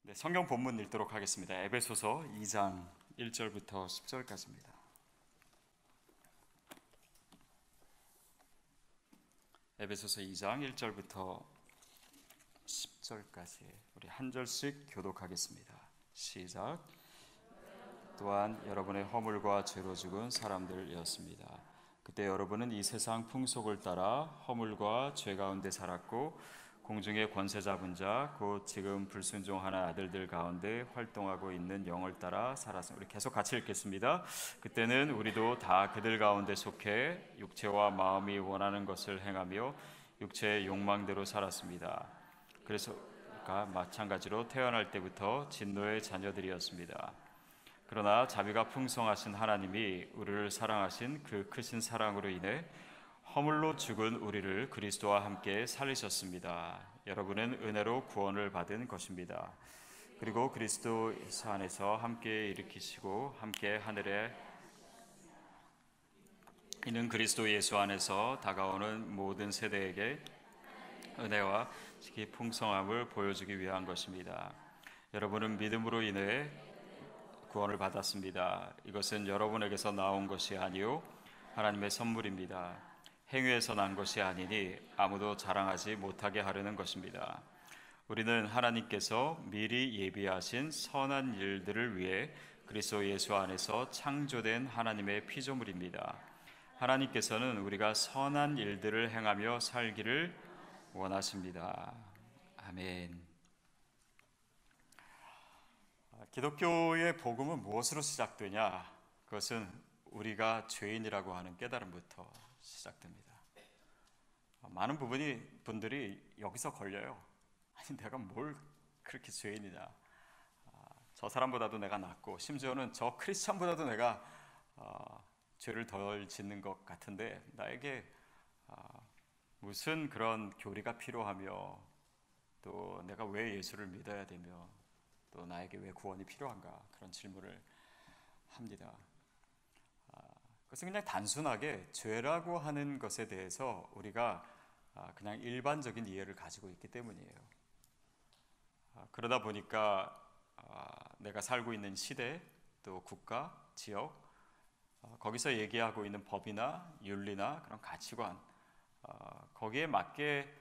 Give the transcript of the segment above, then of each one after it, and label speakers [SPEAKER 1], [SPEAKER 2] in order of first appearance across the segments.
[SPEAKER 1] 네, 성경 본문 읽도록 하겠습니다. 에베소서 2장 1절부터 10절까지입니다. 에베소서 2장 1절부터 10절까지 우리 한 절씩 교독하겠습니다. 시작. 또한 여러분의 허물과 죄로 죽은 사람들이었습니다. 그때 여러분은 이 세상 풍속을 따라 허물과 죄 가운데 살았고 공중의 권세 잡은 자, 곧 지금 불순종하는 아들들 가운데 활동하고 있는 영을 따라 살았습니다. 우리 계속 같이 읽겠습니다. 그때는 우리도 다 그들 가운데 속해 육체와 마음이 원하는 것을 행하며 육체의 욕망대로 살았습니다. 그래서 마찬가지로 태어날 때부터 진노의 자녀들이었습니다. 그러나 자비가 풍성하신 하나님이 우리를 사랑하신 그 크신 사랑으로 인해 허물로 죽은 우리를 그리스도와 함께 살리셨습니다. 여러분은 은혜로 구원을 받은 것입니다. 그리고 그리스도 안에서 함께 일으키시고 함께 하늘에 이는 그리스도 예수 안에서 다가오는 모든 세대에게 은혜와 지기 풍성함을 보여주기 위한 것입니다. 여러분은 믿음으로 인해 구원을 받았습니다. 이것은 여러분에게서 나온 것이 아니요 하나님의 선물입니다. 행위에서 난 것이 아니니 아무도 자랑하지 못하게 하려는 것입니다. 우리는 하나님께서 미리 예비하신 선한 일들을 위해 그리스도 예수 안에서 창조된 하나님의 피조물입니다. 하나님께서는 우리가 선한 일들을 행하며 살기를 원하십니다. 아멘. 기독교의 복음은 무엇으로 시작되냐? 그것은 우리가 죄인이라고 하는 깨달음부터 시작됩니다. 많은 분들이 여기서 걸려요. 아니 내가 뭘 그렇게 죄인이냐? 저 사람보다도 내가 낫고 심지어는 저 크리스찬보다도 내가 죄를 덜 짓는 것 같은데 나에게 무슨 그런 교리가 필요하며 또 내가 왜 예수를 믿어야 되며 또 나에게 왜 구원이 필요한가 그런 질문을 합니다. 그것은 그냥 단순하게 죄라고 하는 것에 대해서 우리가 그냥 일반적인 이해를 가지고 있기 때문이에요. 그러다 보니까 내가 살고 있는 시대, 또 국가, 지역, 거기서 얘기하고 있는 법이나 윤리나 그런 가치관, 거기에 맞게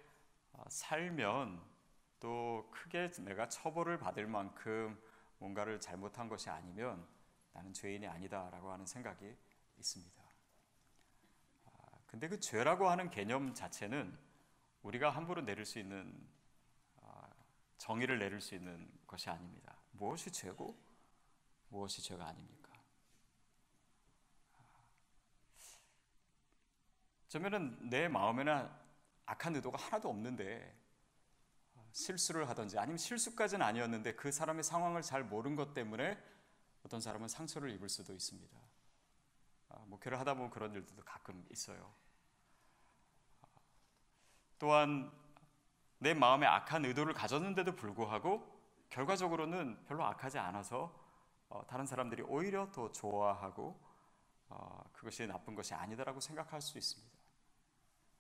[SPEAKER 1] 살면 또 크게 내가 처벌을 받을 만큼 뭔가를 잘못한 것이 아니면 나는 죄인이 아니다라고 하는 생각이 있습니다. 근데 그 죄라고 하는 개념 자체는 우리가 함부로 내릴 수 있는 정의를 내릴 수 있는 것이 아닙니다. 무엇이 죄고 무엇이 죄가 아닙니까? 어쩌면은 내 마음에는 악한 의도가 하나도 없는데 실수를 하든지 아니면 실수까지는 아니었는데 그 사람의 상황을 잘 모른 것 때문에 어떤 사람은 상처를 입을 수도 있습니다. 목회를 하다 보면 그런 일들도 가끔 있어요. 또한 내 마음에 악한 의도를 가졌는데도 불구하고 결과적으로는 별로 악하지 않아서 다른 사람들이 오히려 더 좋아하고 그것이 나쁜 것이 아니다라고 생각할 수 있습니다.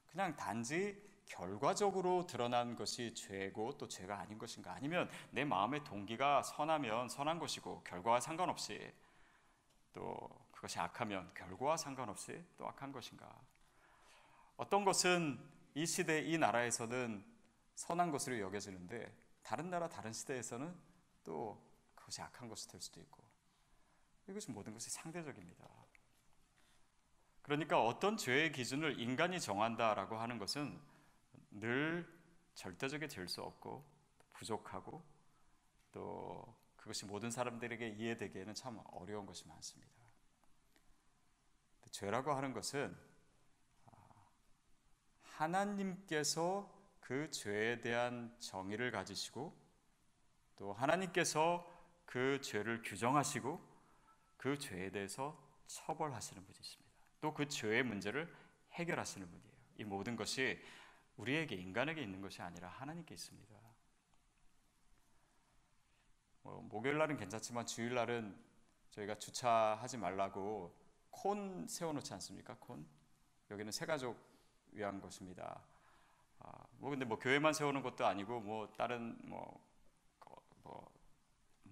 [SPEAKER 1] 그냥 단지 결과적으로 드러난 것이 죄고 또 죄가 아닌 것인가, 아니면 내 마음의 동기가 선하면 선한 것이고 결과와 상관없이 또 그것이 악하면 결과와 상관없이 또 악한 것인가. 어떤 것은 이 시대 이 나라에서는 선한 것으로 여겨지는데 다른 나라 다른 시대에서는 또 그것이 악한 것이 될 수도 있고, 이것은 모든 것이 상대적입니다. 그러니까 어떤 죄의 기준을 인간이 정한다라고 하는 것은 늘 절대적이 될 수 없고 부족하고 또 그것이 모든 사람들에게 이해되기에는 참 어려운 것이 많습니다. 죄라고 하는 것은 하나님께서 그 죄에 대한 정의를 가지시고 또 하나님께서 그 죄를 규정하시고 그 죄에 대해서 처벌하시는 분이십니다. 또 그 죄의 문제를 해결하시는 분이에요. 이 모든 것이 우리에게 인간에게 있는 것이 아니라 하나님께 있습니다. 목요일날은 괜찮지만 주일날은 저희가 주차하지 말라고 콘 세워놓지 않습니까? 콘. 여기는 새가족 위한 것입니다. 근데 교회만 세우는 것도 아니고 다른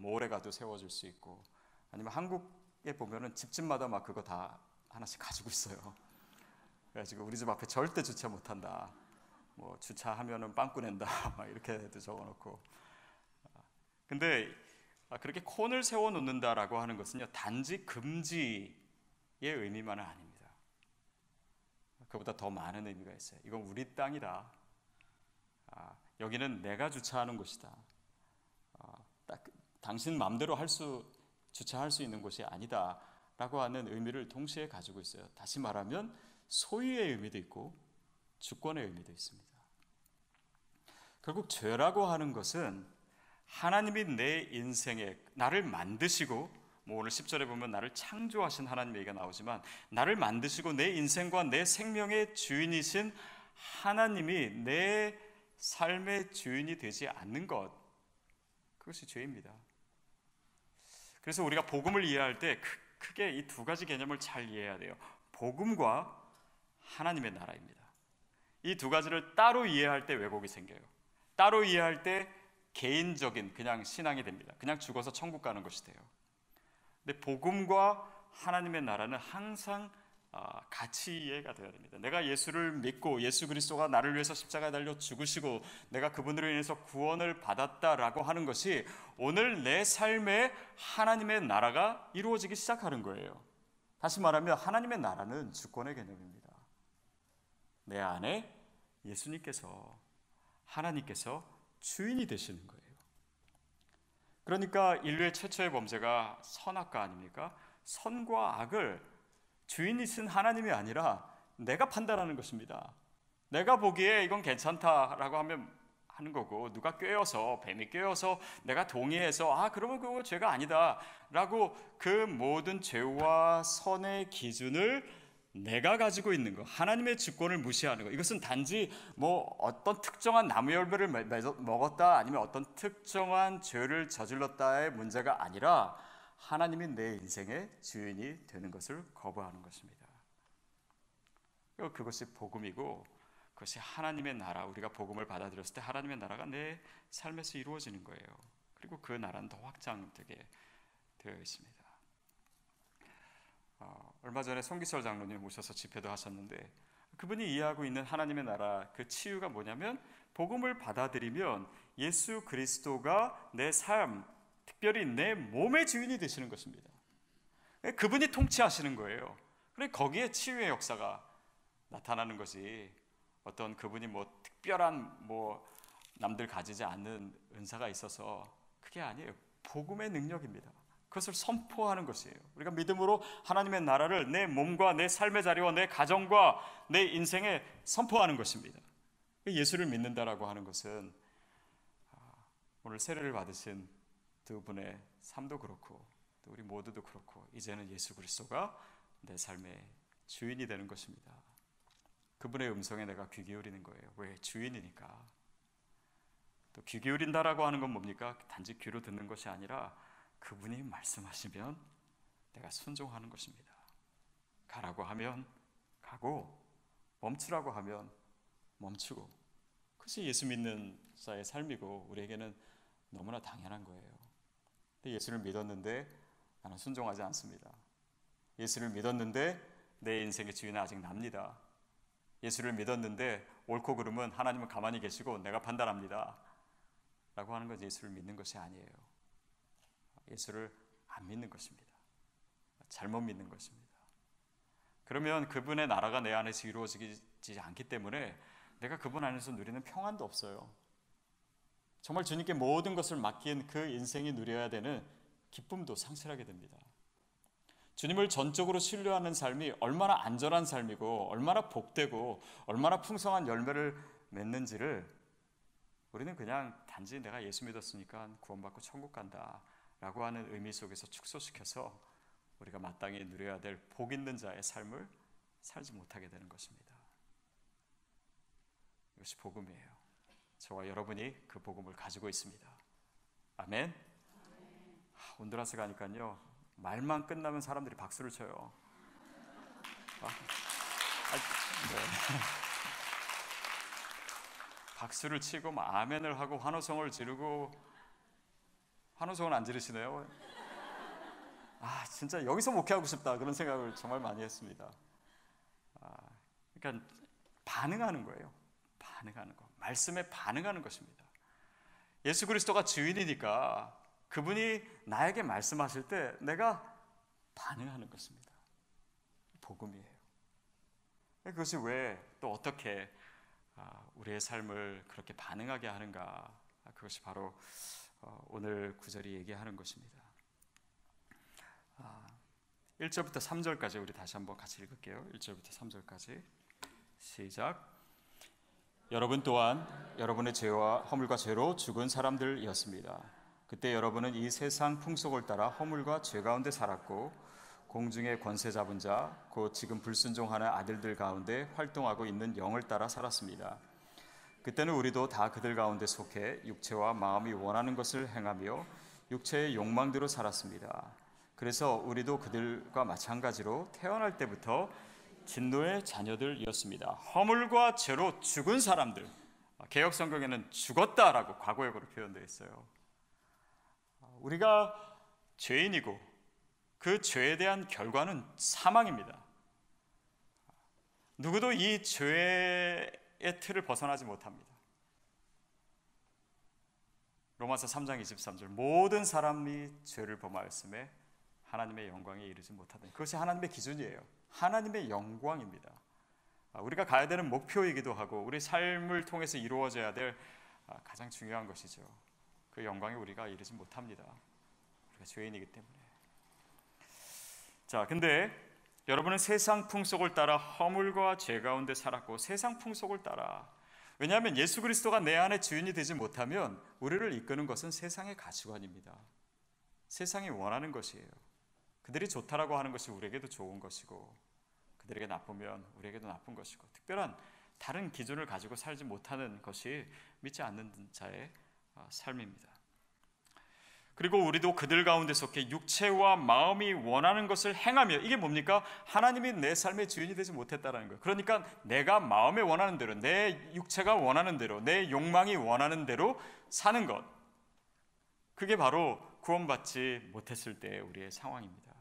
[SPEAKER 1] 모래가도 세워줄 수 있고, 아니면 한국에 보면은 집집마다 막 그거 다 하나씩 가지고 있어요. 그래가지고 우리 집 앞에 절대 주차 못한다, 뭐 주차하면은 빵꾸 낸다 막 이렇게도 적어놓고. 근데 그렇게 콘을 세워 놓는다라고 하는 것은요, 단지 금지의 의미만은 아닙니다. 그보다 더 많은 의미가 있어요. 이건 우리 땅이다. 여기는 내가 주차하는 곳이다. 딱 당신 마음대로 주차할 수 있는 곳이 아니다 라고 하는 의미를 동시에 가지고 있어요. 다시 말하면 소유의 의미도 있고 주권의 의미도 있습니다. 결국 죄라고 하는 것은 하나님이 내 인생에 나를 만드시고, 뭐 오늘 10절에 보면 나를 창조하신 하나님 얘기가 나오지만, 나를 만드시고 내 인생과 내 생명의 주인이신 하나님이 내 삶의 주인이 되지 않는 것, 그것이 죄입니다. 그래서 우리가 복음을 이해할 때 크게 이 두 가지 개념을 잘 이해해야 돼요. 복음과 하나님의 나라입니다. 이 두 가지를 따로 이해할 때 왜곡이 생겨요. 따로 이해할 때 개인적인 그냥 신앙이 됩니다. 그냥 죽어서 천국 가는 것이 돼요. 근데 복음과 하나님의 나라는 항상 같이 이해가 되어야 됩니다. 내가 예수를 믿고 예수 그리스도가 나를 위해서 십자가에 달려 죽으시고 내가 그분으로 인해서 구원을 받았다라고 하는 것이 오늘 내 삶에 하나님의 나라가 이루어지기 시작하는 거예요. 다시 말하면 하나님의 나라는 주권의 개념입니다. 내 안에 예수님께서, 하나님께서 주인이 되시는 거예요. 그러니까 인류의 최초의 범죄가 선악과 아닙니까? 선과 악을 주인이신 하나님이 아니라 내가 판단하는 것입니다. 내가 보기에 이건 괜찮다라고 하는 거고, 누가 꿰어서, 뱀이 꿰어서 내가 동의해서 그러면 그거 죄가 아니다 라고 그 모든 죄와 선의 기준을 내가 가지고 있는 거, 하나님의 주권을 무시하는 거, 이것은 단지 뭐 어떤 특정한 나무 열매를 먹었다, 아니면 어떤 특정한 죄를 저질렀다의 문제가 아니라 하나님이 내 인생의 주인이 되는 것을 거부하는 것입니다. 그것이 복음이고, 그것이 하나님의 나라, 우리가 복음을 받아들였을 때 하나님의 나라가 내 삶에서 이루어지는 거예요. 그리고 그 나라는 더 확장되게 되어 있습니다. 얼마 전에 송기철 장로님 오셔서 집회도 하셨는데, 그분이 이해하고 있는 하나님의 나라 그 치유가 뭐냐면, 복음을 받아들이면 예수 그리스도가 내 삶, 특별히 내 몸의 주인이 되시는 것입니다. 그분이 통치하시는 거예요. 그래 거기에 치유의 역사가 나타나는 것이, 어떤 그분이 뭐 특별한 뭐 남들 가지지 않는 은사가 있어서 그게 아니에요. 복음의 능력입니다. 그것을 선포하는 것이에요. 우리가 믿음으로 하나님의 나라를 내 몸과 내 삶의 자리와 내 가정과 내 인생에 선포하는 것입니다. 예수를 믿는다라고 하는 것은 오늘 세례를 받으신 두 분의 삶도 그렇고 또 우리 모두도 그렇고, 이제는 예수 그리스도가 내 삶의 주인이 되는 것입니다. 그분의 음성에 내가 귀 기울이는 거예요. 왜? 주인이니까. 또 귀 기울인다라고 하는 건 뭡니까? 단지 귀로 듣는 것이 아니라 그분이 말씀하시면 내가 순종하는 것입니다. 가라고 하면 가고, 멈추라고 하면 멈추고, 그것이 예수 믿는 자의 삶이고 우리에게는 너무나 당연한 거예요. 근데 예수를 믿었는데 나는 순종하지 않습니다. 예수를 믿었는데 내 인생의 주인은 아직 납니다. 예수를 믿었는데 옳고 그름은 하나님은 가만히 계시고 내가 판단합니다 라고 하는 건 예수를 믿는 것이 아니에요. 예수를 안 믿는 것입니다. 잘못 믿는 것입니다. 그러면 그분의 나라가 내 안에서 이루어지지 않기 때문에 내가 그분 안에서 누리는 평안도 없어요. 정말 주님께 모든 것을 맡긴 그 인생이 누려야 되는 기쁨도 상실하게 됩니다. 주님을 전적으로 신뢰하는 삶이 얼마나 안전한 삶이고 얼마나 복되고 얼마나 풍성한 열매를 맺는지를 우리는 그냥 단지 내가 예수 믿었으니까 구원받고 천국 간다 라고 하는 의미 속에서 축소시켜서 우리가 마땅히 누려야 될 복 있는 자의 삶을 살지 못하게 되는 것입니다. 이것이 복음이에요. 저와 여러분이 그 복음을 가지고 있습니다. 아멘. 온두라스 가니까요, 말만 끝나면 사람들이 박수를 쳐요. 네. 박수를 치고 아멘을 하고 환호성을 지르고, 환호성은 안 지르시네요. 진짜 여기서 목회하고 싶다 그런 생각을 정말 많이 했습니다. 그러니까 반응하는 거예요. 반응하는 거. 말씀에 반응하는 것입니다. 예수 그리스도가 주인이니까 그분이 나에게 말씀하실 때 내가 반응하는 것입니다. 복음이에요. 그것이 왜 또 어떻게 우리의 삶을 그렇게 반응하게 하는가? 그것이 바로 오늘 구절이 얘기하는 것입니다. 1절부터 3절까지 우리 다시 한번 같이 읽을게요. 1절부터 3절까지 시작. 여러분 또한 여러분의 죄와 허물과 죄로 죽은 사람들이었습니다. 그때 여러분은 이 세상 풍속을 따라 허물과 죄 가운데 살았고 공중의 권세 잡은 자, 곧 지금 불순종하는 아들들 가운데 활동하고 있는 영을 따라 살았습니다. 그때는 우리도 다 그들 가운데 속해 육체와 마음이 원하는 것을 행하며 육체의 욕망대로 살았습니다. 그래서 우리도 그들과 마찬가지로 태어날 때부터 진노의 자녀들이었습니다. 허물과 죄로 죽은 사람들, 개역 성경에는 죽었다라고 과거역으로 표현되어 있어요. 우리가 죄인이고 그 죄에 대한 결과는 사망입니다. 누구도 이 죄의 틀을 벗어나지 못합니다. 로마서 3장 23절 모든 사람이 죄를 범하였음에 하나님의 영광에 이르지 못하다. 그것이 하나님의 기준이에요. 하나님의 영광입니다. 우리가 가야 되는 목표이기도 하고 우리 삶을 통해서 이루어져야 될 가장 중요한 것이죠. 그 영광에 우리가 이르지 못합니다. 우리가 죄인이기 때문에. 자, 근데 여러분은 세상 풍속을 따라 허물과 죄 가운데 살았고 세상 풍속을 따라, 왜냐하면 예수 그리스도가 내 안에 주인이 되지 못하면 우리를 이끄는 것은 세상의 가치관입니다. 세상이 원하는 것이에요. 그들이 좋다라고 하는 것이 우리에게도 좋은 것이고 그들에게 나쁘면 우리에게도 나쁜 것이고 특별한 다른 기준을 가지고 살지 못하는 것이 믿지 않는 자의 삶입니다. 그리고 우리도 그들 가운데 속해 육체와 마음이 원하는 것을 행하며, 이게 뭡니까? 하나님이 내 삶의 주인이 되지 못했다는 거예요. 그러니까 내가 마음에 원하는 대로, 내 육체가 원하는 대로, 내 욕망이 원하는 대로 사는 것, 그게 바로 구원받지 못했을 때의 우리의 상황입니다.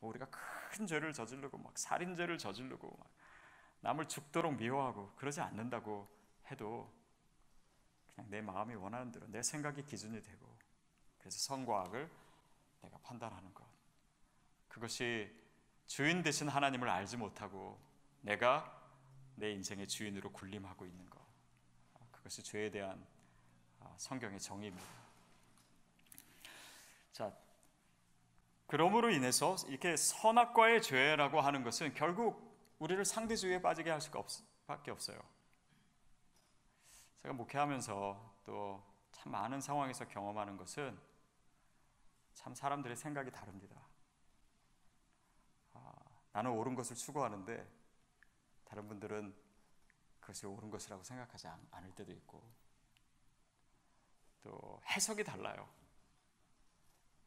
[SPEAKER 1] 우리가 큰 죄를 저지르고 막 살인죄를 저지르고 막 남을 죽도록 미워하고 그러지 않는다고 해도 그냥 내 마음이 원하는 대로 내 생각이 기준이 되고, 그래서 선과 악을 내가 판단하는 것, 그것이 주인 되신 하나님을 알지 못하고 내가 내 인생의 주인으로 군림하고 있는 것, 그것이 죄에 대한 성경의 정의입니다. 자, 그러므로 인해서 이렇게 선악과의 죄라고 하는 것은 결국 우리를 상대주의에 빠지게 할 수밖에 없어요. 제가 목회하면서 또 참 많은 상황에서 경험하는 것은 참 사람들의 생각이 다릅니다. 나는 옳은 것을 추구하는데 다른 분들은 그것이 옳은 것이라고 생각하지 않을 때도 있고, 또 해석이 달라요.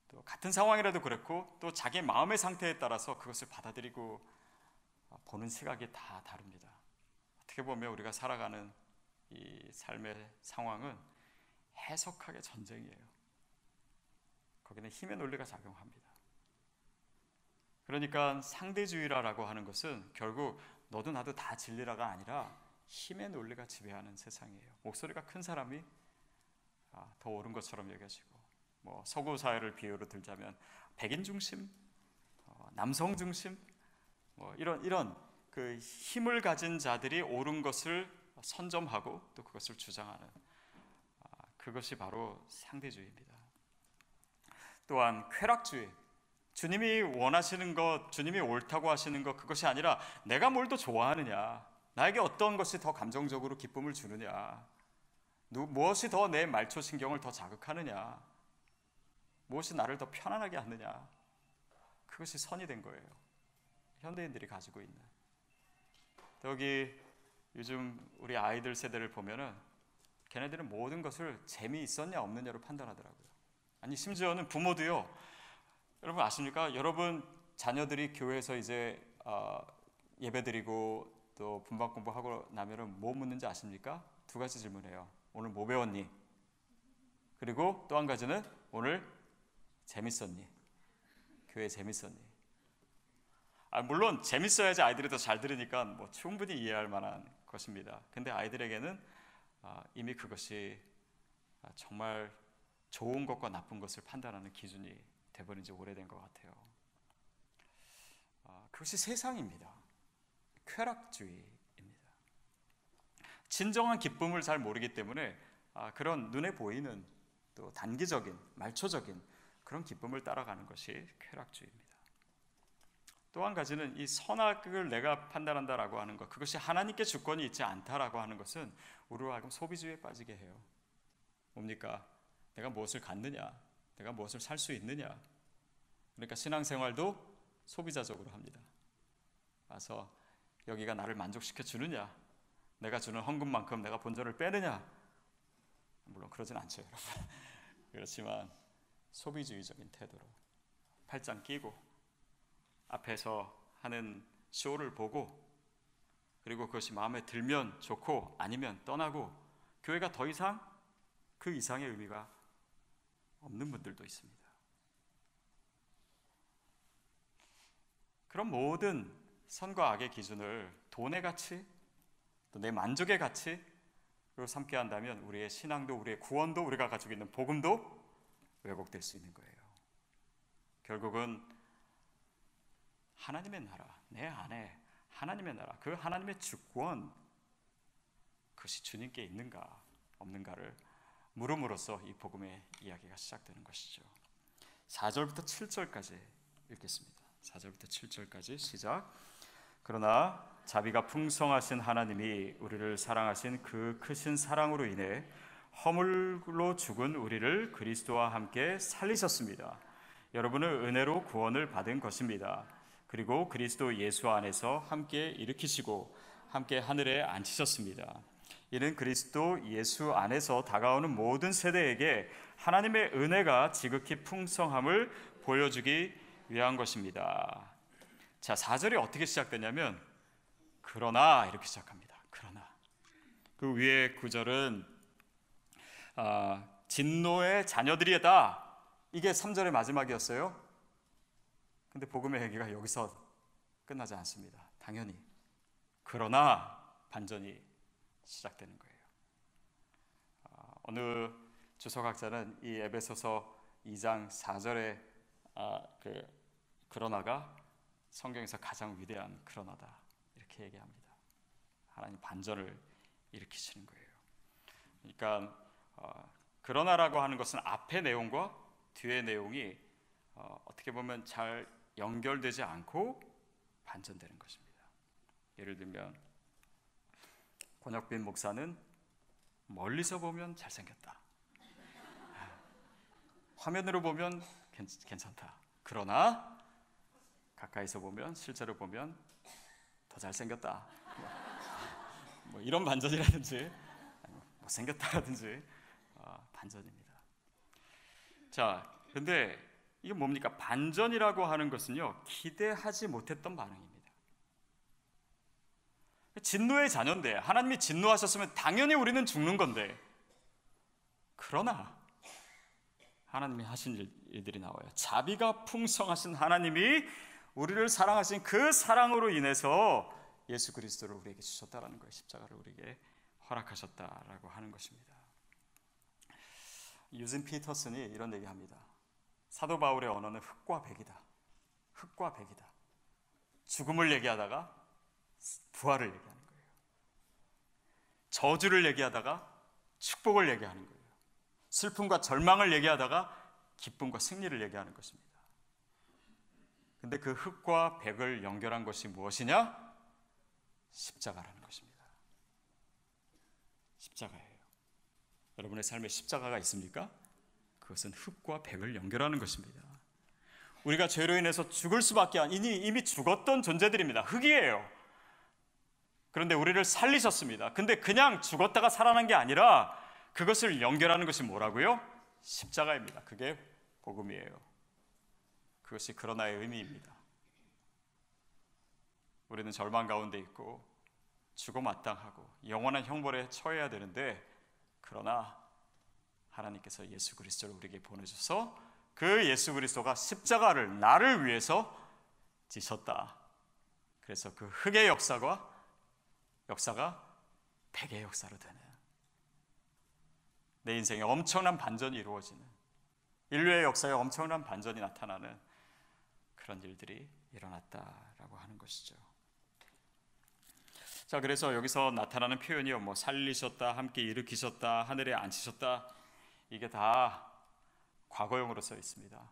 [SPEAKER 1] 또 같은 상황이라도 그렇고 또 자기 마음의 상태에 따라서 그것을 받아들이고 보는 시각이 다 다릅니다. 어떻게 보면 우리가 살아가는 이 삶의 상황은 해석학의 전쟁이에요. 거기는 힘의 논리가 작용합니다. 그러니까 상대주의라고 하는 것은 결국 너도 나도 다 진리라가 아니라 힘의 논리가 지배하는 세상이에요. 목소리가 큰 사람이 더 옳은 것처럼 여겨지고, 뭐 서구 사회를 비유로 들자면 백인 중심, 남성 중심, 뭐 이런 그 힘을 가진 자들이 옳은 것을 선점하고 또 그것을 주장하는, 그것이 바로 상대주의입니다. 또한 쾌락주의, 주님이 원하시는 것, 주님이 옳다고 하시는 것, 그것이 아니라 내가 뭘 더 좋아하느냐, 나에게 어떤 것이 더 감정적으로 기쁨을 주느냐, 무엇이 더 내 말초신경을 더 자극하느냐, 무엇이 나를 더 편안하게 하느냐, 그것이 선이 된 거예요. 현대인들이 가지고 있는. 여기 요즘 우리 아이들 세대를 보면은 걔네들은 모든 것을 재미있었냐 없느냐로 판단하더라고요. 아니 심지어는 부모도요. 여러분 아십니까? 여러분 자녀들이 교회에서 이제 예배드리고 또 분방 공부하고 나면은 뭐 묻는지 아십니까? 두 가지 질문해요. 오늘 뭐 배웠니? 그리고 또 한 가지는 오늘 재밌었니? 교회 재밌었니? 물론 재밌어야지 아이들이 더 잘 들으니까 뭐 충분히 이해할 만한 것입니다. 근데 아이들에게는 이미 그것이 정말 좋은 것과 나쁜 것을 판단하는 기준이 돼버린 지 오래된 것 같아요. 그것이 세상입니다. 쾌락주의입니다. 진정한 기쁨을 잘 모르기 때문에 그런 눈에 보이는 또 단기적인, 말초적인 그런 기쁨을 따라가는 것이 쾌락주의입니다. 또 한 가지는 이 선악을 내가 판단한다라고 하는 것, 그것이 하나님께 주권이 있지 않다라고 하는 것은 우리로 하여금 소비주의에 빠지게 해요. 뭡니까? 내가 무엇을 갖느냐, 내가 무엇을 살 수 있느냐. 그러니까 신앙생활도 소비자적으로 합니다. 와서 여기가 나를 만족시켜 주느냐, 내가 주는 헌금만큼 내가 본전을 빼느냐. 물론 그러진 않죠, 여러분. 그렇지만 소비주의적인 태도로 팔짱 끼고 앞에서 하는 쇼를 보고, 그리고 그것이 마음에 들면 좋고 아니면 떠나고, 교회가 더 이상 그 이상의 의미가 없는 분들도 있습니다. 그런 모든 선과 악의 기준을 돈의 가치, 또 내 만족의 가치로 삼게 한다면 우리의 신앙도, 우리의 구원도, 우리가 가지고 있는 복음도 왜곡될 수 있는 거예요. 결국은 하나님의 나라, 내 안에 하나님의 나라, 그 하나님의 주권, 그것이 주님께 있는가 없는가를 물음으로써 이 복음의 이야기가 시작되는 것이죠. 4절부터 7절까지 읽겠습니다. 4절부터 7절까지 시작. 그러나 자비가 풍성하신 하나님이 우리를 사랑하신 그 크신 사랑으로 인해 허물로 죽은 우리를 그리스도와 함께 살리셨습니다. 여러분은 은혜로 구원을 받은 것입니다. 그리고 그리스도 예수 안에서 함께 일으키시고 함께 하늘에 앉히셨습니다. 이는 그리스도 예수 안에서 다가오는 모든 세대에게 하나님의 은혜가 지극히 풍성함을 보여주기 위한 것입니다. 자, 4절이 어떻게 시작되냐면 그러나 이렇게 시작합니다. 그러나. 그 위에 구절은 진노의 자녀들이다. 이게 3절의 마지막이었어요. 근데 복음의 얘기가 여기서 끝나지 않습니다. 당연히 그러나 반전이 시작되는 거예요. 어느 주석학자는 이 에베소서 2장 4절의 그러나가 성경에서 가장 위대한 그러나다, 이렇게 얘기합니다. 하나님 반전을 일으키시는 거예요. 그러니까 그러나라고 하는 것은 앞의 내용과 뒤의 내용이 어떻게 보면 잘 연결되지 않고 반전되는 것입니다. 예를 들면 권혁빈 목사는 멀리서 보면 잘생겼다, 화면으로 보면 괜찮다, 그러나 가까이서 보면, 실제로 보면 더 잘생겼다, 뭐 이런 반전이라든지 못생겼다라든지 반전입니다. 자, 근데 이게 뭡니까? 반전이라고 하는 것은요, 기대하지 못했던 반응입니다. 진노의 자녀인데, 하나님이 진노하셨으면 당연히 우리는 죽는 건데, 그러나 하나님이 하신 일들이 나와요. 자비가 풍성하신 하나님이 우리를 사랑하신 그 사랑으로 인해서 예수 그리스도를 우리에게 주셨다라는 거예요. 십자가를 우리에게 허락하셨다라고 하는 것입니다. 유진 피터슨이 이런 얘기합니다. 사도 바울의 언어는 흙과 백이다. 흙과 백이다. 죽음을 얘기하다가 부활을 얘기하는 거예요. 저주를 얘기하다가 축복을 얘기하는 거예요. 슬픔과 절망을 얘기하다가 기쁨과 승리를 얘기하는 것입니다. 근데 그 흙과 백을 연결한 것이 무엇이냐? 십자가라는 것입니다. 십자가예요. 여러분의 삶에 십자가가 있습니까? 그것은 흙과 백을 연결하는 것입니다. 우리가 죄로 인해서 죽을 수밖에 이미 죽었던 존재들입니다. 흙이에요. 그런데 우리를 살리셨습니다. 근데 그냥 죽었다가 살아난 게 아니라 그것을 연결하는 것이 뭐라고요? 십자가입니다. 그게 복음이에요. 그것이 그러나의 의미입니다. 우리는 절망 가운데 있고 죽어 마땅하고 영원한 형벌에 처해야 되는데, 그러나 하나님께서 예수 그리스도를 우리에게 보내주셔서 그 예수 그리스도가 십자가를 나를 위해서 지셨다. 그래서 그 흑의 역사가 백의 역사로 되는, 내 인생에 엄청난 반전이 이루어지는, 인류의 역사에 엄청난 반전이 나타나는 그런 일들이 일어났다라고 하는 것이죠. 자, 그래서 여기서 나타나는 표현이요, 뭐 살리셨다, 함께 일으키셨다, 하늘에 앉히셨다, 이게 다 과거형으로 써 있습니다.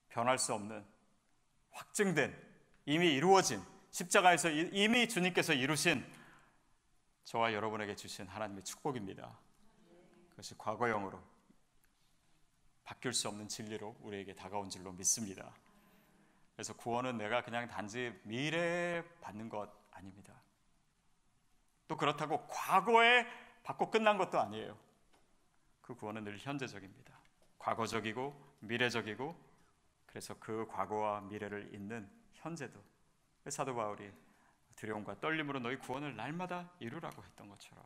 [SPEAKER 1] 변할 수 없는, 확증된, 이미 이루어진, 십자가에서 이미 주님께서 이루신 저와 여러분에게 주신 하나님의 축복입니다. 그것이 과거형으로 바뀔 수 없는 진리로 우리에게 다가온 줄로 믿습니다. 그래서 구원은 내가 그냥 단지 미래에 받는 것 아닙니다. 또 그렇다고 과거에 받고 끝난 것도 아니에요. 그 구원은 늘 현재적입니다. 과거적이고 미래적이고, 그래서 그 과거와 미래를 잇는 현재도, 사도 바울이 두려움과 떨림으로 너희 구원을 날마다 이루라고 했던 것처럼,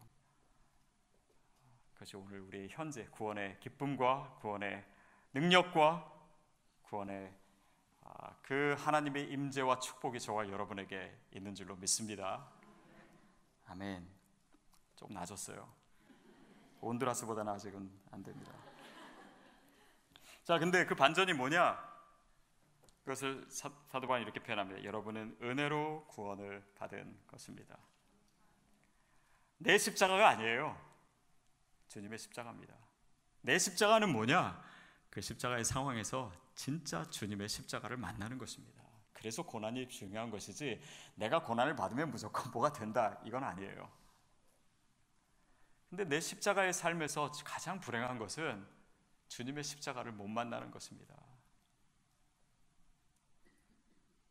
[SPEAKER 1] 그것이 오늘 우리의 현재 구원의 기쁨과 구원의 능력과 구원의 그 하나님의 임재와 축복이 저와 여러분에게 있는 줄로 믿습니다. 아멘. 조금 낮았어요. 온두라스보다는 아직은 안 됩니다. 자, 근데 그 반전이 뭐냐? 그것을 사도 바울이 이렇게 표현합니다. 여러분은 은혜로 구원을 받은 것입니다. 내 십자가가 아니에요. 주님의 십자가입니다. 내 십자가는 뭐냐? 그 십자가의 상황에서 진짜 주님의 십자가를 만나는 것입니다. 그래서 고난이 중요한 것이지, 내가 고난을 받으면 무조건 뭐가 된다, 이건 아니에요. 근데 내 십자가의 삶에서 가장 불행한 것은 주님의 십자가를 못 만나는 것입니다.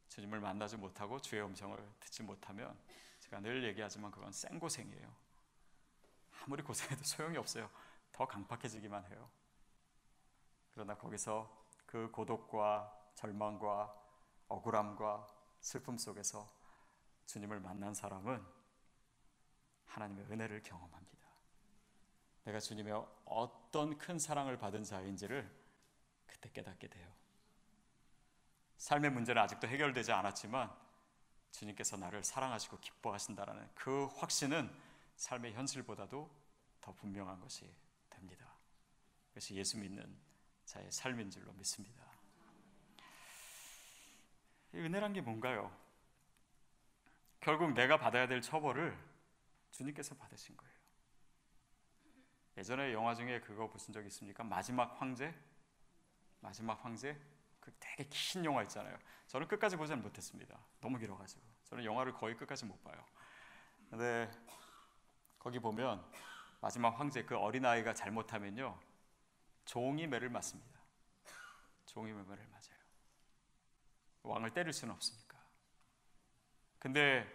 [SPEAKER 1] 주님을 만나지 못하고 주의 음성을 듣지 못하면, 제가 늘 얘기하지만 그건 생고생이에요. 아무리 고생해도 소용이 없어요. 더 강팍해지기만 해요. 그러나 거기서 그 고독과 절망과 억울함과 슬픔 속에서 주님을 만난 사람은 하나님의 은혜를 경험합니다. 내가 주님의 어떤 큰 사랑을 받은 자인지를 그때 깨닫게 돼요. 삶의 문제는 아직도 해결되지 않았지만 주님께서 나를 사랑하시고 기뻐하신다라는 그 확신은 삶의 현실보다도 더 분명한 것이 됩니다. 그것이 예수 믿는 자의 삶인 줄로 믿습니다. 이 은혜란 게 뭔가요? 결국 내가 받아야 될 처벌을 주님께서 받으신 거예요. 예전에 영화 중에 그거 보신 적 있습니까? 마지막 황제? 마지막 황제? 그 되게 긴 영화 있잖아요. 저는 끝까지 보지는 못했습니다. 너무 길어가지고. 저는 영화를 거의 끝까지 못 봐요. 근데 거기 보면 마지막 황제, 그 어린아이가 잘못하면요, 종이 매를 맞습니다. 종이 매를 맞아요. 왕을 때릴 수는 없으니까. 근데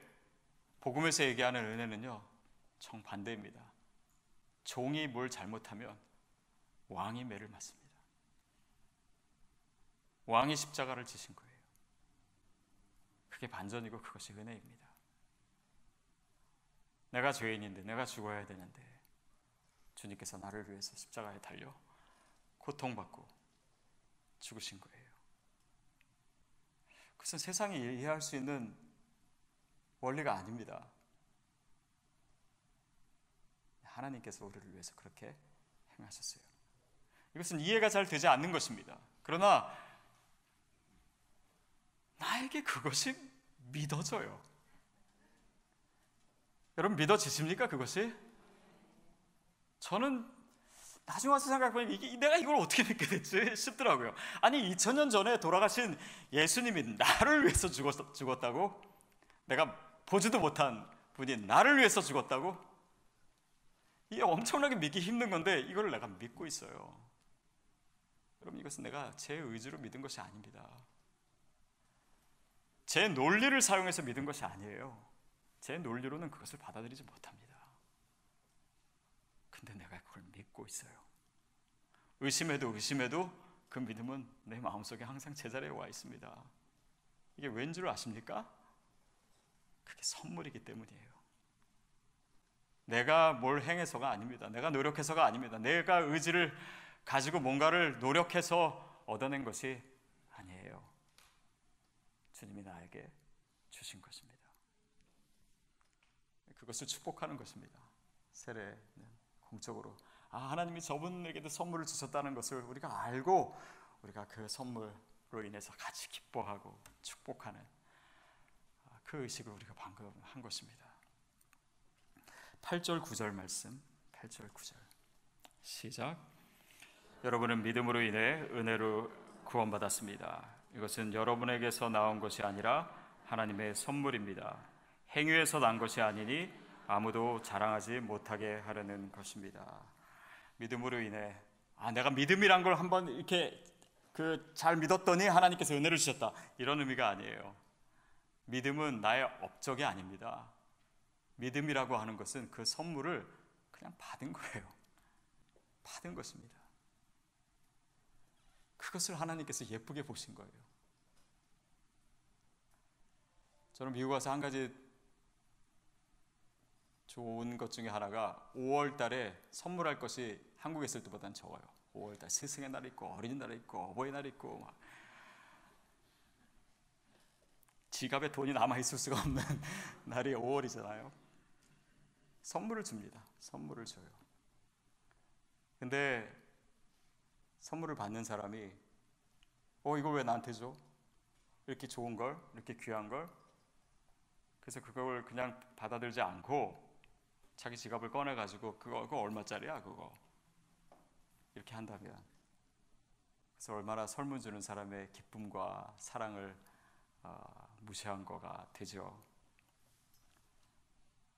[SPEAKER 1] 복음에서 얘기하는 은혜는요, 정반대입니다. 종이 뭘 잘못하면 왕이 매를 맞습니다. 왕이 십자가를 지신 거예요. 그게 반전이고 그것이 은혜입니다. 내가 죄인인데, 내가 죽어야 되는데 주님께서 나를 위해서 십자가에 달려 고통받고 죽으신 거예요. 그것은 세상이 이해할 수 있는 원리가 아닙니다. 하나님께서 우리를 위해서 그렇게 행하셨어요. 이것은 이해가 잘 되지 않는 것입니다. 그러나 나에게 그것이 믿어져요. 여러분, 믿어지십니까, 그것이? 저는 나중에 와서 생각해보면 내가 이걸 어떻게 믿게 됐지 싶더라고요. 아니, 2000년 전에 돌아가신 예수님이 나를 위해서 죽었다고? 내가 보지도 못한 분이 나를 위해서 죽었다고? 이게 엄청나게 믿기 힘든 건데 이걸 내가 믿고 있어요. 여러분, 이것은 내가 제 의지로 믿은 것이 아닙니다. 제 논리를 사용해서 믿은 것이 아니에요. 제 논리로는 그것을 받아들이지 못합니다. 근데 내가 그걸 믿고 있어요. 의심해도 그 믿음은 내 마음속에 항상 제자리에 와 있습니다. 이게 왠 줄 아십니까? 그게 선물이기 때문이에요. 내가 뭘 행해서가 아닙니다. 내가 노력해서가 아닙니다. 내가 의지를 가지고 뭔가를 노력해서 얻어낸 것이 아니에요. 주님이 나에게 주신 것입니다. 그것을 축복하는 것입니다. 세례는 공적으로 하나님이 저분에게도 선물을 주셨다는 것을 우리가 알고 우리가 그 선물로 인해서 같이 기뻐하고 축복하는 그 의식을 우리가 방금 한 것입니다. 8절 9절 말씀, 8절 9절 시작. 여러분은 믿음으로 인해 은혜로 구원받았습니다. 이것은 여러분에게서 나온 것이 아니라 하나님의 선물입니다. 행위에서 난 것이 아니니 아무도 자랑하지 못하게 하려는 것입니다. 믿음으로 인해 내가 믿음이란 걸 한번 이렇게 잘 믿었더니 하나님께서 은혜를 주셨다, 이런 의미가 아니에요. 믿음은 나의 업적이 아닙니다. 믿음이라고 하는 것은 그 선물을 그냥 받은 거예요. 받은 것입니다. 그것을 하나님께서 예쁘게 보신 거예요. 저는 미국 와서 한 가지 좋은 것 중에 하나가 5월 달에 선물할 것이 한국에 있을 때보다는 적어요. 5월 달 스승의 날 있고 어린이날 있고 어버이날 있고 막 지갑에 돈이 남아있을 수가 없는 날이 5월이잖아요. 선물을 줍니다. 선물을 줘요. 근데 선물을 받는 사람이 이거 왜 나한테 줘? 이렇게 좋은 걸, 이렇게 귀한 걸. 그래서 그걸 그냥 받아들지 않고 자기 지갑을 꺼내가지고 그거 얼마짜리야 그거, 이렇게 한다면 그래서 얼마나 설문 주는 사람의 기쁨과 사랑을 무시한 거가 되죠.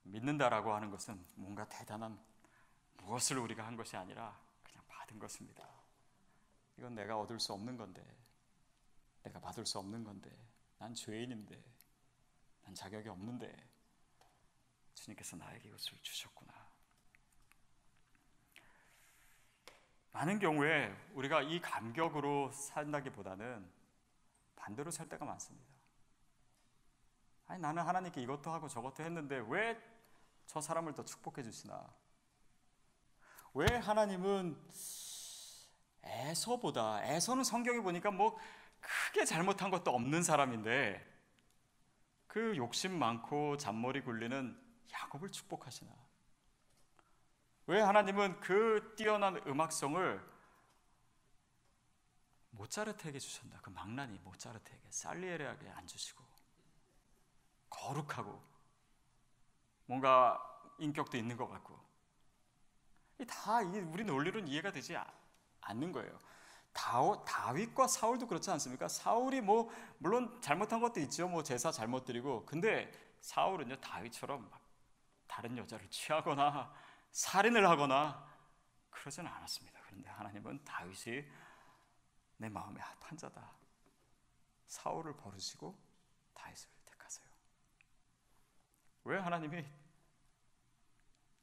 [SPEAKER 1] 믿는다라고 하는 것은 뭔가 대단한 무엇을 우리가 한 것이 아니라 그냥 받은 것입니다. 이건 내가 얻을 수 없는 건데, 내가 받을 수 없는 건데, 난 죄인인데, 난 자격이 없는데 주님께서 나에게 이것을 주셨구나. 많은 경우에 우리가 이 감격으로 산다기보다는 반대로 살 때가 많습니다. 나는 하나님께 이것도 하고 저것도 했는데 왜 저 사람을 더 축복해 주시나? 왜 하나님은 에서는 성경에 보니까 뭐 크게 잘못한 것도 없는 사람인데 그 욕심 많고 잔머리 굴리는 야곱을 축복하시나? 왜 하나님은 그 뛰어난 음악성을 모차르트에게 주셨나? 그 망나니 모차르트에게, 살리에르에게 안 주시고, 거룩하고 뭔가 인격도 있는 것 같고, 다 우리 논리로는 이해가 되지 않는 거예요. 다윗과 사울도 그렇지 않습니까? 사울이 물론 잘못한 것도 있죠. 제사 잘못 드리고. 근데 사울은요, 다윗처럼 막 다른 여자를 취하거나 살인을 하거나 그러지는 않았습니다. 그런데 하나님은 다윗이 내 마음에 합한 자다, 사울을 버리시고 다윗을 택하세요. 왜 하나님이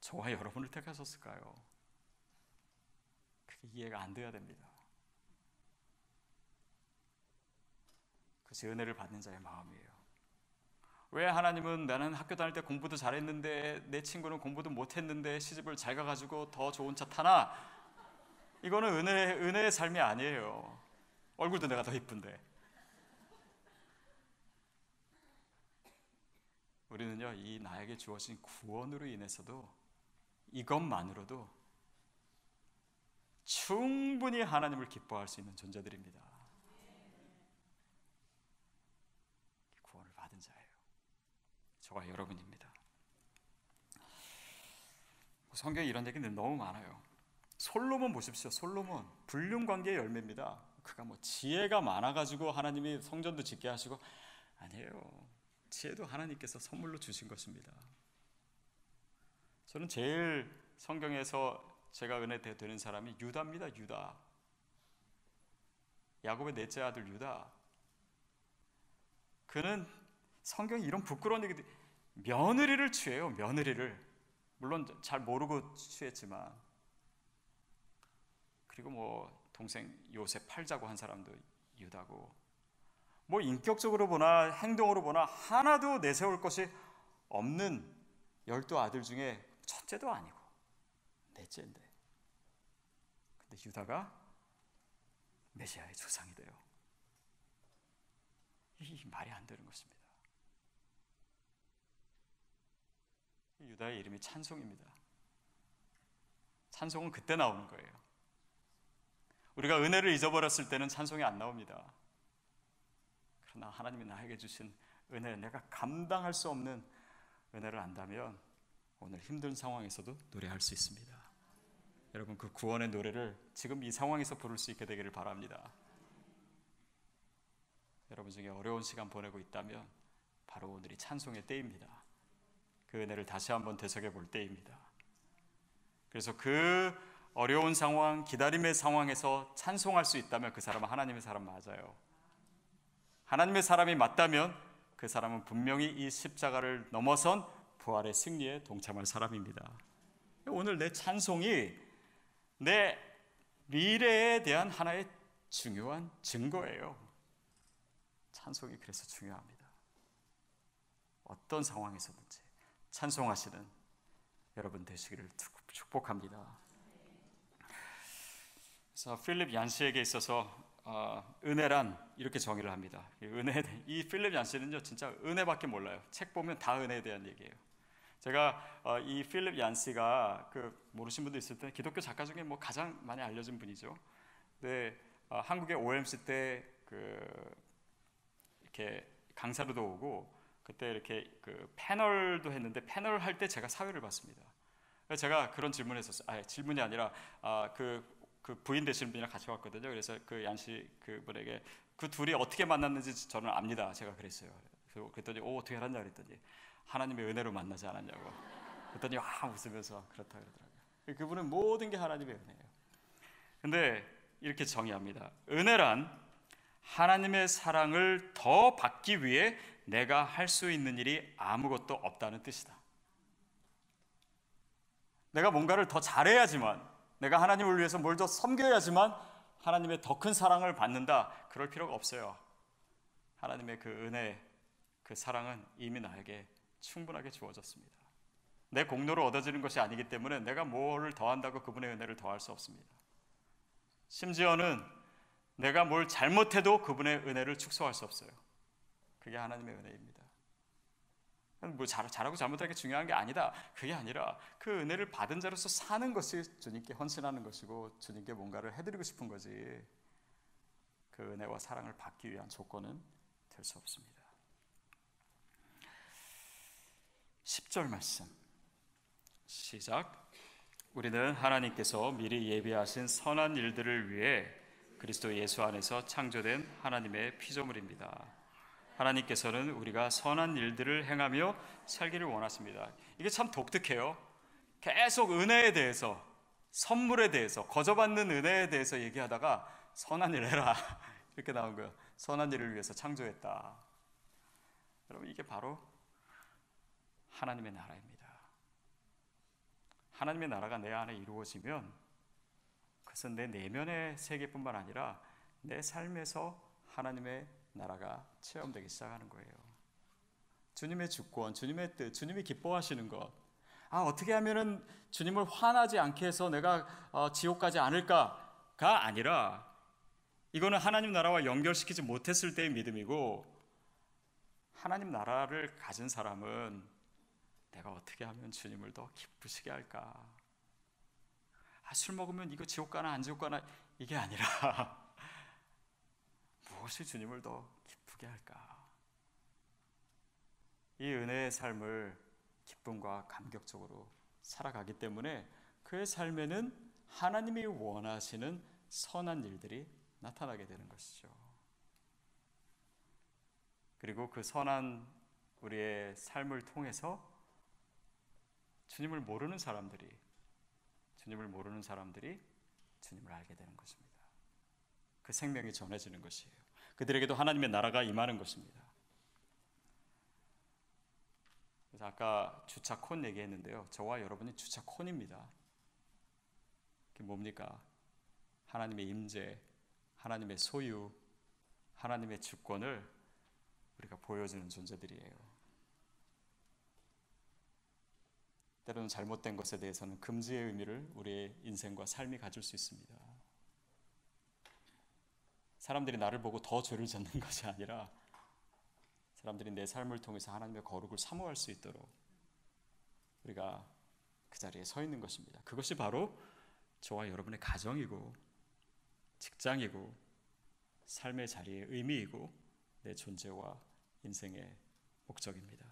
[SPEAKER 1] 저와 여러분을 택하셨을까요? 그게 이해가 안 돼야 됩니다. 그것이 은혜를 받는 자의 마음이에요. 왜 하나님은 나는 학교 다닐 때 공부도 잘했는데 내 친구는 공부도 못했는데 시집을 잘 가가지고 더 좋은 차 타나? 이거는 은혜의 삶이 아니에요. 얼굴도 내가 더 이쁜데. 우리는요, 이 나에게 주어진 구원으로 인해서도 이것만으로도 충분히 하나님을 기뻐할 수 있는 존재들입니다. 구원을 받은 자예요. 저와 여러분입니다. 성경에 이런 얘기는 너무 많아요. 솔로몬 보십시오. 솔로몬 불륜관계의 열매입니다. 그가 지혜가 많아가지고 하나님이 성전도 짓게 하시고, 아니에요. 지혜도 하나님께서 선물로 주신 것입니다. 저는 제일 성경에서 제가 은혜 되는 사람이 유다입니다. 유다. 야곱의 넷째 아들 유다. 그는 성경에 이런 부끄러운 얘기들, 며느리를 취해요. 며느리를. 물론 잘 모르고 취했지만, 그리고 동생 요셉 팔자고 한 사람도 유다고, 인격적으로 보나 행동으로 보나 하나도 내세울 것이 없는 12 아들 중에 첫째도 아니고 넷째인데, 근데 유다가 메시아의 조상이 돼요. 이 말이 안 되는 것입니다. 유다의 이름이 찬송입니다. 찬송은 그때 나오는 거예요. 우리가 은혜를 잊어버렸을 때는 찬송이 안 나옵니다. 그러나 하나님이 나에게 주신 은혜, 내가 감당할 수 없는 은혜를 안다면 오늘 힘든 상황에서도 노래할 수 있습니다. 여러분, 그 구원의 노래를 지금 이 상황에서 부를 수 있게 되기를 바랍니다. 여러분 중에 어려운 시간 보내고 있다면 바로 오늘이 찬송의 때입니다. 그 은혜를 다시 한번 되새겨 볼 때입니다. 그래서 그 어려운 상황, 기다림의 상황에서 찬송할 수 있다면 그 사람은 하나님의 사람 맞아요. 하나님의 사람이 맞다면 그 사람은 분명히 이 십자가를 넘어선 부활의 승리에 동참할 사람입니다. 오늘 내 찬송이 내 미래에 대한 하나의 중요한 증거예요. 찬송이 그래서 중요합니다. 어떤 상황에서든지 찬송하시는 여러분 되시기를 축복합니다. 그래서 필립 얀시에게 있어서 은혜란 이렇게 정의를 합니다. 이 필립 얀시는요, 진짜 은혜밖에 몰라요. 책 보면 다 은혜에 대한 얘기예요. 제가 이 필립 얀시가 모르신 분도 있을 텐데 기독교 작가 중에 뭐 가장 많이 알려진 분이죠. 근데 한국의 OMC 때 이렇게 강사로도 오고 그때 이렇게 패널도 했는데, 패널 할 때 제가 사회를 봤습니다. 그래서 제가 그런 질문을 했었어요. 질문이 아니라 그 부인 되시는 분이랑 같이 왔거든요. 그래서 그 얀시 그분에게 그 둘이 어떻게 만났는지 저는 압니다. 제가 그랬어요. 그랬더니 어떻게 알았냐 그랬더니 하나님의 은혜로 만나지 않았냐고. 그랬더니 웃으면서 그렇다 그러더라고요. 그분은 모든 게 하나님의 은혜예요. 근데 이렇게 정의합니다. 은혜란 하나님의 사랑을 더 받기 위해 내가 할 수 있는 일이 아무것도 없다는 뜻이다. 내가 뭔가를 더 잘해야지만, 내가 하나님을 위해서 뭘 더 섬겨야지만 하나님의 더 큰 사랑을 받는다, 그럴 필요가 없어요. 하나님의 그 은혜, 그 사랑은 이미 나에게 충분하게 주어졌습니다. 내 공로로 얻어지는 것이 아니기 때문에 내가 뭐를 더한다고 그분의 은혜를 더할 수 없습니다. 심지어는 내가 뭘 잘못해도 그분의 은혜를 축소할 수 없어요. 그게 하나님의 은혜입니다. 뭐 잘하고 잘못하는 게 중요한 게 아니다, 그게 아니라 그 은혜를 받은 자로서 사는 것이 주님께 헌신하는 것이고 주님께 뭔가를 해드리고 싶은 거지, 그 은혜와 사랑을 받기 위한 조건은 될 수 없습니다. 10절 말씀 시작. 우리는 하나님께서 미리 예비하신 선한 일들을 위해 그리스도 예수 안에서 창조된 하나님의 피조물입니다. 하나님께서는 우리가 선한 일들을 행하며 살기를 원하십니다. 이게 참 독특해요. 계속 은혜에 대해서, 선물에 대해서, 거저받는 은혜에 대해서 얘기하다가 선한 일 해라 이렇게 나온 거예요. 선한 일을 위해서 창조했다. 여러분, 이게 바로 하나님의 나라입니다. 하나님의 나라가 내 안에 이루어지면 그것은 내 내면의 세계뿐만 아니라 내 삶에서 하나님의 나라가 체험되기 시작하는 거예요. 주님의 주권, 주님의 뜻, 주님이 기뻐하시는 것, 어떻게 하면은 주님을 화나지 않게 해서 내가 지옥 가지 않을까가 아니라, 이거는 하나님 나라와 연결시키지 못했을 때의 믿음이고, 하나님 나라를 가진 사람은 내가 어떻게 하면 주님을 더 기쁘시게 할까? 술 먹으면 이거 지옥 가나 안 지옥 가나 이게 아니라 무엇이 주님을 더 기쁘게 할까? 이 은혜의 삶을 기쁨과 감격적으로 살아가기 때문에 그의 삶에는 하나님이 원하시는 선한 일들이 나타나게 되는 것이죠. 그리고 그 선한 우리의 삶을 통해서 주님을 모르는 사람들이 주님을 알게 되는 것입니다. 그 생명이 전해지는 것이에요. 그들에게도 하나님의 나라가 임하는 것입니다. 그래서 아까 주차콘 얘기했는데요, 저와 여러분이 주차콘입니다. 그게 뭡니까? 하나님의 임재, 하나님의 소유, 하나님의 주권을 우리가 보여주는 존재들이에요. 때로는 잘못된 것에 대해서는 금지의 의미를 우리의 인생과 삶이 가질 수 있습니다. 사람들이 나를 보고 더 죄를 짓는 것이 아니라 사람들이 내 삶을 통해서 하나님의 거룩을 사모할 수 있도록 우리가 그 자리에 서 있는 것입니다. 그것이 바로 저와 여러분의 가정이고 직장이고 삶의 자리의 의미이고 내 존재와 인생의 목적입니다.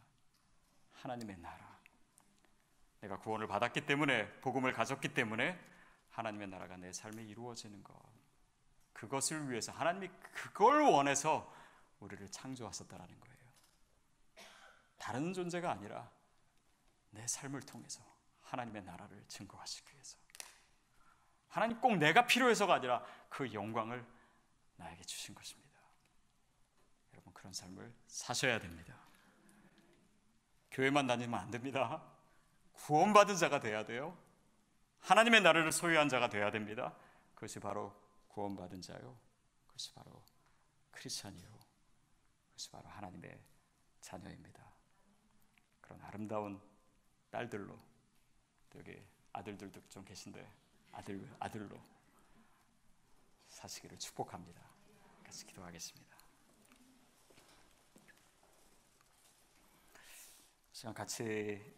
[SPEAKER 1] 하나님의 나라. 내가 구원을 받았기 때문에, 복음을 가졌기 때문에 하나님의 나라가 내 삶에 이루어지는 것, 그것을 위해서 하나님이 그걸 원해서 우리를 창조하셨다라는 거예요. 다른 존재가 아니라 내 삶을 통해서 하나님의 나라를 증거하시기 위해서, 하나님 꼭 내가 필요해서가 아니라 그 영광을 나에게 주신 것입니다. 여러분, 그런 삶을 사셔야 됩니다. 교회만 다니면 안 됩니다. 구원받은 자가 돼야 돼요. 하나님의 나라를 소유한 자가 돼야 됩니다. 그것이 바로 구원받은 자요, 그것이 바로 크리스찬이요, 그것이 바로 하나님의 자녀입니다. 그런 아름다운 딸들로, 여기 아들들도 좀 계신데 아들로 사시기를 축복합니다. 같이 기도하겠습니다. 시간 같이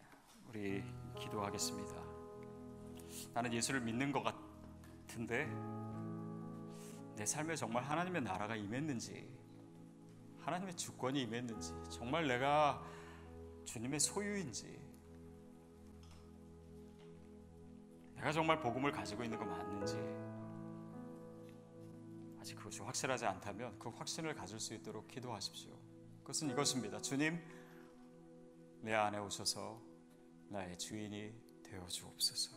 [SPEAKER 1] 우리 기도하겠습니다. 나는 예수를 믿는 것 같은데 내 삶에 정말 하나님의 나라가 임했는지, 하나님의 주권이 임했는지, 정말 내가 주님의 소유인지, 내가 정말 복음을 가지고 있는 거 맞는지, 아직 그것이 확실하지 않다면 그 확신을 가질 수 있도록 기도하십시오. 그것은 이것입니다. 주님, 내 안에 오셔서 나의 주인이 되어 주옵소서.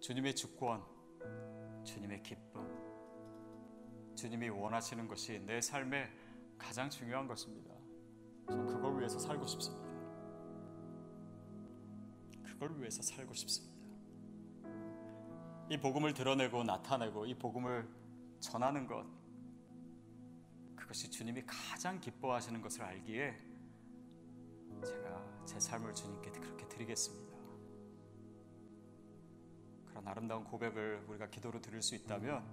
[SPEAKER 1] 주님의 주권, 주님의 기쁨, 주님이 원하시는 것이 내 삶의 가장 중요한 것입니다. 저는 그걸 위해서 살고 싶습니다. 그걸 위해서 살고 싶습니다. 이 복음을 드러내고 나타내고 이 복음을 전하는 것, 그것이 주님이 가장 기뻐하시는 것을 알기에 제가 제 삶을 주님께 그렇게 드리겠습니다. 그런 아름다운 고백을 우리가 기도로 드릴 수 있다면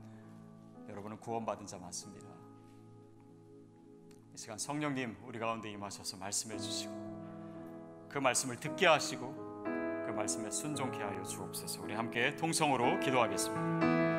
[SPEAKER 1] 여러분은 구원받은 자 맞습니다. 이 시간 성령님 우리 가운데 임하셔서 말씀해 주시고 그 말씀을 듣게 하시고 그 말씀에 순종케 하여 주옵소서. 우리 함께 통성으로 기도하겠습니다.